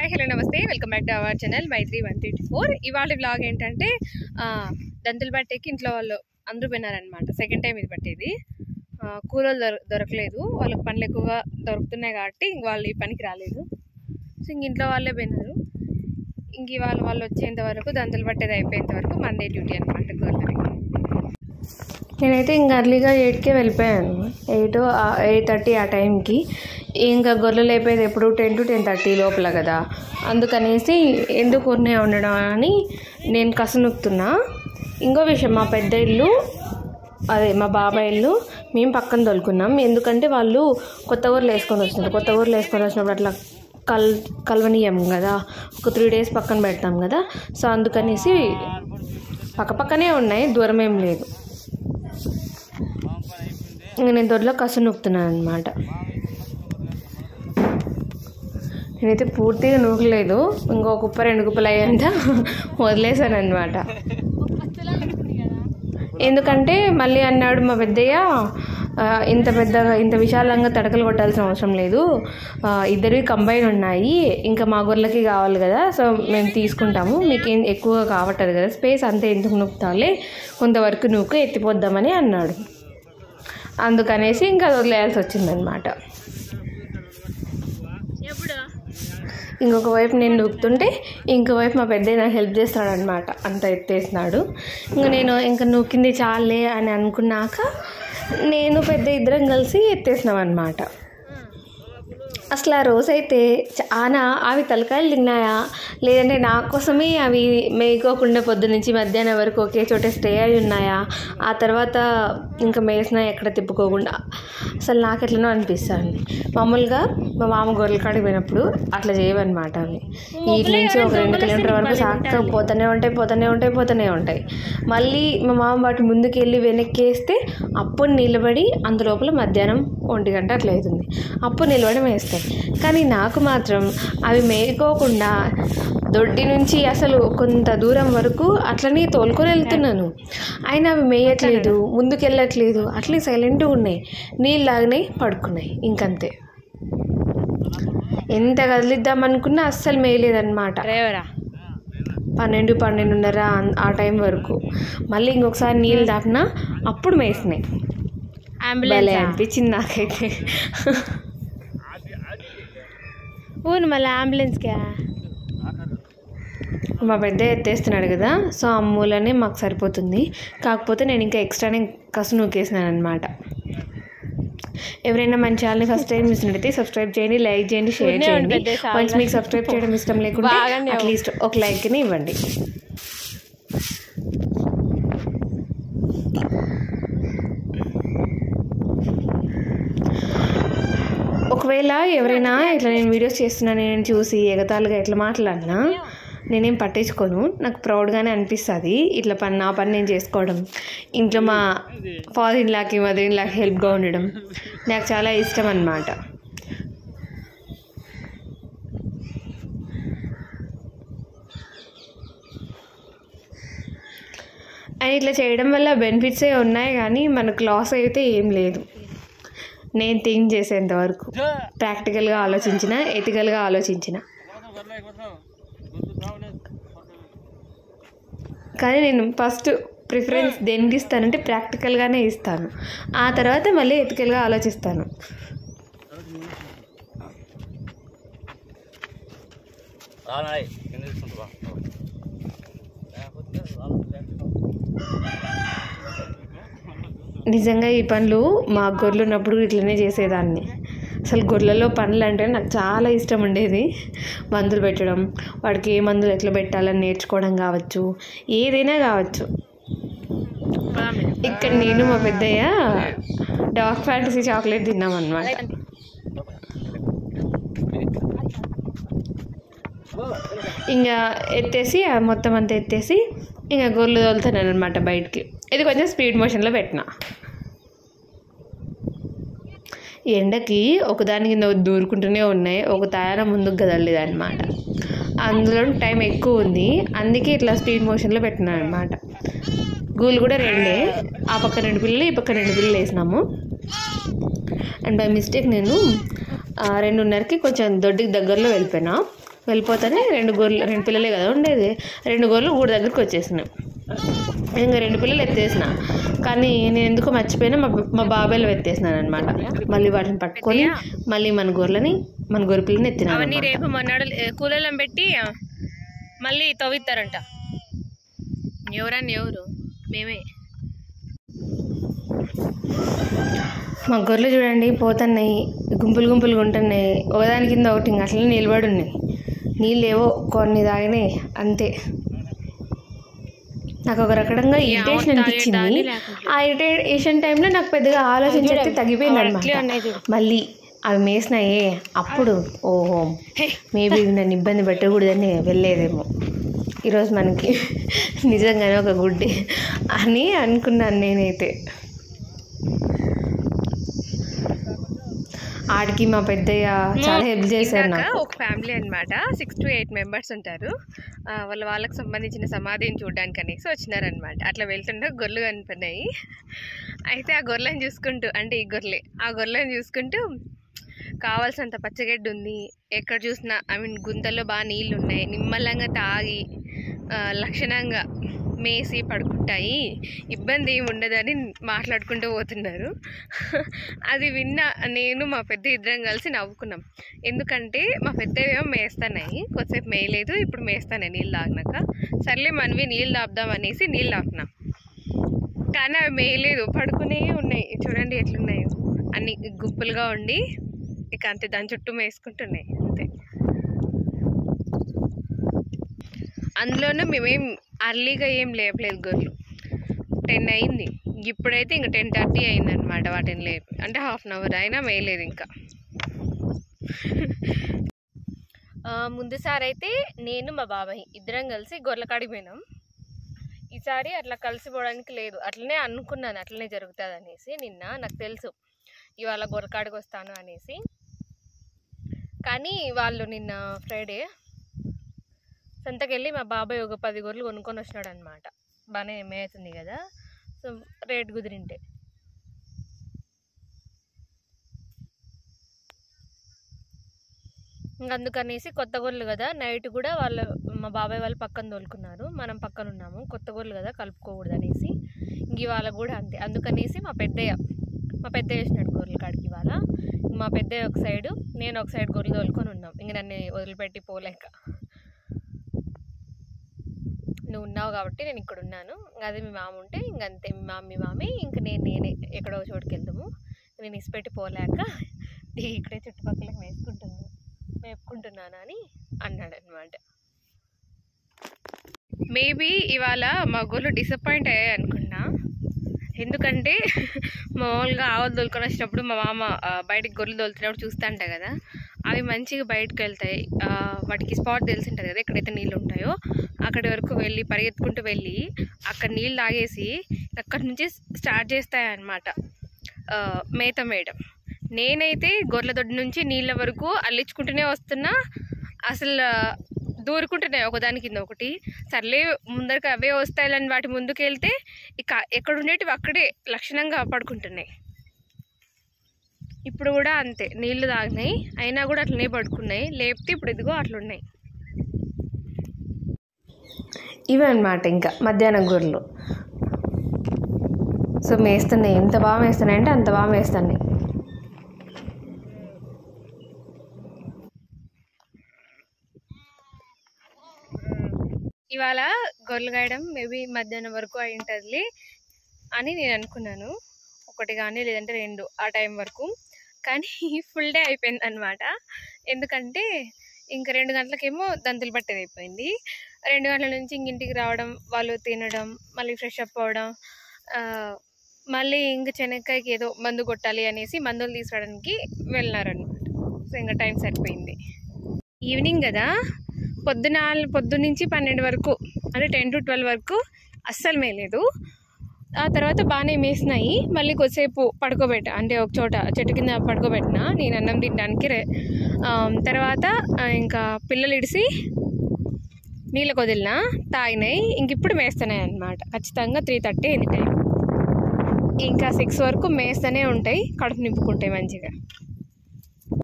Hi hello నమస్తే welcome back to our channel Maitri 134. ఇవాళ vlog ఏంటంటే దంతులు పట్టేకి ఇంట్లో వాళ్ళు అందరూ పోయినారనమాట. సెకండ్ టైం ఇది పట్టేది. కూరలు దొరకలేదు, వాళ్ళకి పనులు ఎక్కువగా దొరుకుతున్నాయి కాబట్టి ఇంక వాళ్ళు ఈ పనికి రాలేదు. సో ఇంక ఇంట్లో వాళ్ళే పోయినారు. ఇంక ఇవాళ వాళ్ళు వచ్చేంత వరకు దంతులు పట్టేది అయిపోయేంత వరకు మందే డ్యూటీ అనమాట గొర్రెలకి. నేనైతే ఇంక అర్లీగా 8కే వెళ్ళిపోయాను, 8:30 ఆ టైంకి. ఇంకా గొర్రెలు లేపేది ఎప్పుడు 10 to 10:30 లోపల కదా, అందుకనేసి ఎందుకు ఊరినే ఉండడం అని నేను కసనుకుతున్నా. ఇంకో విషయం, మా పెద్ద ఇల్లు అదే మా బాబాయ్ ఇల్లు మేము పక్కన తోలుకున్నాం. ఎందుకంటే వాళ్ళు కొత్త ఊర్లు వేసుకొని వచ్చినప్పుడు అట్లా కలవనీయం కదా, ఒక 3 days పక్కన పెడతాం కదా. సో అందుకనేసి పక్కపక్కనే ఉన్నాయి, దూరం ఏం లేదు. ఇంకా నేను దొడ్లో కసు నూకుతున్నాను అనమాట. నేనైతే పూర్తిగా నూకలేదు, ఇంకో కుప్ప 2 కుప్పలు అయ్యేంత వదిలేసాను అనమాట. ఎందుకంటే మళ్ళీ అన్నాడు మా పెద్దయ్య, ఇంత విశాలంగా తడకలు కొట్టాల్సిన అవసరం లేదు, ఇద్దరివి కంబైన్ ఉన్నాయి, ఇంకా మా గొర్రెలకి కావాలి కదా, సో మేము తీసుకుంటాము, మీకు ఎక్కువగా కావట్లేదు కదా స్పేస్, అంతే ఎందుకు నూకుతాలే, కొంతవరకు నూకు ఎత్తిపోద్దామని అన్నాడు. అందుకనేసి ఇంకా వదిలేయాల్సి వచ్చిందనమాట. ఇంకొక వైపు నేను నూకుతుంటే ఇంకో వైపు మా పెద్దయ్య నాకు హెల్ప్ చేస్తాడనమాట, అంత ఎత్తేసినాడు. ఇంకా నూకింది చాలే అని అనుకున్నాక నేను పెద్ద ఇద్దరం కలిసి ఎత్తేసినాం అనమాట. అసలు ఆ రోజైతే చాలా అవి తలకాయలు తిన్నాయా లేదంటే నా కోసమే అవి మేయకోకుండా పొద్దునుంచి మధ్యాహ్నం వరకు ఒకే చోట స్టే అయి ఉన్నాయా, ఆ తర్వాత ఇంకా మేసినా ఎక్కడ తిప్పుకోకుండా, అసలు నాకు ఎట్లనో అనిపిస్తుంది. మామూలుగా మా మామ గొర్రెల కాడికి పోయినప్పుడు అట్లా చేయవన్నమాట. అవి వీటి నుంచి ఒక 2 కిలోమీటర్ వరకు సాక్క పోతూనే ఉంటాయి. మళ్ళీ మా మామ వాటి ముందుకు వెళ్ళి వెనక్కి వేస్తే అప్పుడు నిలబడి అందులోపల మధ్యాహ్నం 1 గంట అట్లా అవుతుంది, అప్పుడు నిలబడి మేస్తాయి. కానీ నాకు మాత్రం అవి మేయకోకుండా దొడ్డి నుంచి అసలు కొంత దూరం వరకు అట్లనే తోలుకొని వెళ్తున్నాను, అయినా అవి మేయట్లేదు, ముందుకు వెళ్ళట్లేదు, అట్లే సైలెంట్గా ఉన్నాయి, నీళ్ళు లాగానే పడుకున్నాయి. ఇంకంతే, ఎంత కదిలిద్దామనుకున్నా అస్సలు మేయలేదన్నమాట. 12:30 ఆ టైం వరకు. మళ్ళీ ఇంకొకసారి నీళ్ళు తాపినా అప్పుడు మేసినాయి. భలే అనిపించింది నాకైతే. మళ్ళీ అంబులెన్స్కా మా పెద్ద ఎత్తేస్తున్నాడు కదా, సో ఆ మూలనే మాకు సరిపోతుంది. కాకపోతే నేను ఇంకా ఎక్స్ట్రానే కసు నూకేసినాను అనమాట. ఎవరైనా మన ఛానల్ని ఫస్ట్ టైం చూసినట్టయితే సబ్స్క్రైబ్ చేయండి, లైక్ చేయండి, షేర్ చేయండి. వన్స్ మీకు సబ్స్క్రైబ్ చేయడం ఇష్టం లేకుంటే అట్లీస్ట్ ఒక లైక్ని ఇవ్వండి. ఒకవేళ ఎవరైనా ఇట్లా నేను వీడియోస్ చేస్తున్నాను నేను చూసి ఎగతాళిగా ఎట్లా మాట్లాడినా నేనేం పట్టించుకోను, నాకు ప్రౌడ్గానే అనిపిస్తుంది ఇట్లా నా పని నేను చేసుకోవడం. ఇంట్లో మా ఫాదర్ ఇన్ లాకి మదర్ ఇన్ లాకి హెల్ప్గా ఉండడం నాకు చాలా ఇష్టం అన్నమాట. అండ్ ఇట్లా చేయడం వల్ల బెనిఫిట్సే ఉన్నాయి కానీ మనకు లాస్ అయితే ఏం లేదు. నేను థింక్ చేసేంతవరకు ప్రాక్టికల్గా ఆలోచించిన, ఎథికల్గా ఆలోచించిన. కానీ నేను ఫస్ట్ ప్రిఫరెన్స్ దేనికి ఇస్తానంటే ప్రాక్టికల్గానే ఇస్తాను, ఆ తర్వాత మళ్ళీ ఎథికల్గా ఆలోచిస్తాను. నిజంగా ఈ పనులు మా గొర్రెలు ఉన్నప్పుడు ఇట్లనే చేసేదాన్ని. అసలు గొర్రెలలో పనులు అంటే నాకు చాలా ఇష్టం ఉండేది. మందులు పెట్టడం, వాడికి ఏ మందులు ఎట్లా పెట్టాలని నేర్చుకోవడం కావచ్చు, ఏదైనా కావచ్చు. ఇక్కడ నేను మా పెద్దయ్య డార్క్ ఫ్యాంటసీ చాక్లెట్ తిన్నాం అన్నమాట. ఇంకా ఎత్తేసి మొత్తం అంతా ఎత్తేసి ఇంకా గొర్రెలు తోలుతున్నాను అనమాట బయటికి. ఇది కొంచెం స్పీడ్ మోషన్లో పెట్టిన. ఎండకి ఒకదాని కింద దూరుకుంటూనే ఉన్నాయి, ఒక తయార ముందుకు కదలలేదు అనమాట. అందులో టైం ఎక్కువ ఉంది, అందుకే ఇట్లా స్పీడ్ మోషన్లో పెట్టినాను అనమాట. గూళ్ళు కూడా 2, ఆ పక్క 2 పిల్లలు ఈ పక్క 2 పిల్లలు వేసినాము. అండ్ బై మిస్టేక్ నేను 2:30కి కొంచెం దొడ్డికి దగ్గరలో వెళ్ళిపోయినా. వెళ్ళిపోతానే 2 పిల్లలే కదా ఉండేది, 2 గొర్రెలు గూడు దగ్గరికి వచ్చేసినాయి. ఇంకా 2 పిల్లలు ఎత్తేసిన, కానీ నేను ఎందుకో మర్చిపోయినా మా బాబాయ్లు ఎత్తేసినాను అనమాట. మళ్ళీ వాటిని పట్టుకొని మళ్ళీ మన గొర్రె పిల్లని ఎత్తినా. అవన్నీ రేపు మన్నాడు కూలర్లను పెట్టి మళ్ళీ తవ్విస్తారంట. ఎవరు మేమే. మా గొర్రెలు చూడండి పోతున్నాయి, గుంపులుగా ఉంటున్నాయి, ఒకదాని కింద ఒకటి ఇంకా అట్లనే నిలబడి ఉన్నాయి. నీళ్ళు ఏవో కొన్ని తాగినాయి అంతే. నాకు ఒక రకంగా ఇరిటేషన్ అనిపించింది. ఆ ఇరిటేషన్ టైంలో నాకు పెద్దగా ఆలోచించే తగ్గిపోయింది అనమాట. మళ్ళీ అవి మేసినాయే అప్పుడు ఓహో మేబీ నన్ను ఇబ్బంది పెట్టకూడదని వెళ్ళేదేమో ఈరోజు మనకి నిజంగానే ఒక గుడ్డి అని అనుకున్నాను నేనైతే. ఆడికి మా పెద్దయ్య చాలా హెల్ప్ చేశారు నాకు. ఒక ఫ్యామిలీ అనమాట, 6 to 8 మెంబర్స్ ఉంటారు. వాళ్ళకి సంబంధించిన సమాధిని చూడడానికి అనేసి వచ్చినారనమాట. అట్లా వెళ్తుంటే గొర్రెలు కనిపినాయి. అయితే ఆ గొర్రెలను చూసుకుంటూ, అంటే ఈ గొర్రెలను చూసుకుంటూ కావాల్సినంత పచ్చగడ్డి ఉంది, ఎక్కడ చూసినా గుంతల్లో బాగా నీళ్ళు ఉన్నాయి, నిమ్మలంగా తాగి లక్షణంగా మేసి పడుకుంటాయి, ఇబ్బంది ఏమి ఉండదని మాట్లాడుకుంటూ పోతున్నారు. అది విన్న నేను మా పెద్ద ఇద్దరం కలిసి నవ్వుకున్నాం. ఎందుకంటే మా పెద్ద ఏమో మేస్తున్నాయి, కొద్దిసేపు మేయలేదు, ఇప్పుడు మేస్తాయి నీళ్ళు తాగినాక. సర్లే మనవి నీళ్ళు తాపుదాం అనేసి నీళ్ళు తాపినాం, కానీ అవి మేయలేదు, పడుకునే ఉన్నాయి. చూడండి ఎట్లున్నాయి, అన్ని గుంపులుగా ఉండి ఇక అంతే దాని చుట్టూ మేసుకుంటున్నాయి అంతే. అందులోనూ మేమేం అర్లీగా ఏం లేపలేదు, గొర్రెలు 10 అయింది, ఇప్పుడైతే ఇంకా 10:30 అయింది అనమాట. వాటిని లేపి అంటే 1/2 hour అయినా మేయలేదు ఇంకా. ముందుసారి అయితే నేను మా బాబాయ్ ఇద్దరం కలిసి గొర్రెల కాడికి పోయినాం. ఈసారి అట్లా కలిసిపోవడానికి లేదు, అట్లనే అనుకున్నాను అట్లనే జరుగుతుంది అనేసి. నిన్న నాకు తెలుసు ఇవాళ గొర్రెల కాడికి వస్తాను అనేసి, కానీ వాళ్ళు నిన్న ఫ్రైడే సంతకెళ్ళి మా బాబాయ్ ఒక 10 గొర్రెలు కొనుక్కొని వచ్చినాడు అనమాట. బాగానే మేస్తుంది కదా, సో రేట్ కుదిరింటే. ఇంకా అందుకనేసి కొత్త గొర్రెలు కదా, నైట్ కూడా మా బాబాయ్ వాళ్ళు పక్కన తోలుకున్నారు, మనం పక్కన ఉన్నాము. కొత్త గొర్రెలు కదా కలుపుకోకూడదు అనేసి ఇంక ఇవాళ కూడా అంతే. అందుకనేసి మా పెద్దయ్య వేసినాడు గొర్రెల కాడికి. ఇవాళ మా పెద్దయ్య ఒక సైడు, నేను ఒక సైడ్ గొర్రెలు తోలుకొని ఉన్నాం. ఇంక నన్ను వదిలిపెట్టి పోలేక. నువ్వు ఉన్నావు కాబట్టి నేను ఇక్కడ ఉన్నాను, అదే మీ మామ ఉంటే ఇంకంతే, మీ మామే ఇంక నేనే ఎక్కడో చోటుకి వెళ్తాము. నేను ఇసిపెట్టి పోలేక ఇక్కడే చుట్టుపక్కల మేపుకుంటున్నాను అని అన్నాడు అనమాట. మేబీ ఇవాళ మా గొర్రెలు డిసప్పాయింట్ అయ్యాయి అనుకున్నా. ఎందుకంటే మామూలుగా ఆవులు తోలుకొని వచ్చినప్పుడు మా మామ బయటికి గొర్రెలు తోలుతున్నప్పుడు చూస్తుంటా కదా, అవి మంచిగా బయటకు వెళ్తాయి. వాటికి స్పాట్ తెలిసి ఉంటుంది కదా, ఎక్కడైతే నీళ్ళు ఉంటాయో అక్కడి వరకు వెళ్ళి పరిగెత్తుకుంటూ వెళ్ళి అక్కడ నీళ్ళు తాగేసి అక్కడి నుంచి స్టార్ట్ చేస్తాయి అన్నమాట మేత వేయడం. నేనైతే గొర్రెల దొడ్డి నుంచి నీళ్ళ వరకు అల్లించుకుంటూనే వస్తున్నా, అసలు దూరుకుంటున్నాయి ఒకదాని కింద ఒకటి. సర్లే ముందరికి అవే వస్తాయని వాటి ముందుకు వెళ్తే ఇక ఎక్కడుండేటివి అక్కడే లక్షణంగా పడుకుంటున్నాయి. ఇప్పుడు కూడా అంతే, నీళ్లు తాగినాయి అయినా కూడా అట్లనే పడుకున్నాయి, లేపితే ఇప్పుడు ఇదిగో అట్లున్నాయి. ఇవే అన్నమాట ఇంకా మధ్యాహ్నం గొర్రెలు. సో మేస్తున్నాయి, ఎంత బాగా మేస్తున్నాయి అంటే అంత బాగా మేస్తున్నాయి. ఇవాళ గొర్రెలు గాయడం మేబీ మధ్యాహ్నం వరకు అయి ఉంటుంది అని నేను అనుకున్నాను, 1 కానీ లేదంటే 2 ఆ టైం వరకు. కానీ ఫుల్ డే అయిపోయింది అనమాట. ఎందుకంటే ఇంకా 2 గంటలకేమో దంతులు పట్టేది అయిపోయింది. 2 గంటల నుంచి ఇంటికి రావడం, వాళ్ళు తినడం, మళ్ళీ ఫ్రెష్ అప్ అవ్వడం, మళ్ళీ ఇంక చెనక్కాయకి ఏదో మందు కొట్టాలి అనేసి మందులు తీసుకోవడానికి వెళ్ళినారనమాట. సో ఇంకా టైం సరిపోయింది. ఈవినింగ్ కదా, పొద్దునుంచి 12 వరకు అంటే 10 to 12 వరకు అస్సలు మేయలేదు. ఆ తర్వాత బాగానే మేసినాయి. మళ్ళీ కొద్దిసేపు పడుకోబెట్టా, అంటే ఒక చోట చెట్టు కింద పడుకోబెట్టిన నేను అన్నం తినడానికి. తర్వాత ఇంకా పిల్లలు ఇడిసి నీళ్ళకి వదిలిన, తాగినాయి. ఇంక ఇప్పుడు మేస్తున్నాయి అన్నమాట. ఖచ్చితంగా 3:30 అయింది టైం. ఇంకా 6 వరకు మేస్తూనే ఉంటాయి, కడుపు నింపుకుంటాయి మంచిగా.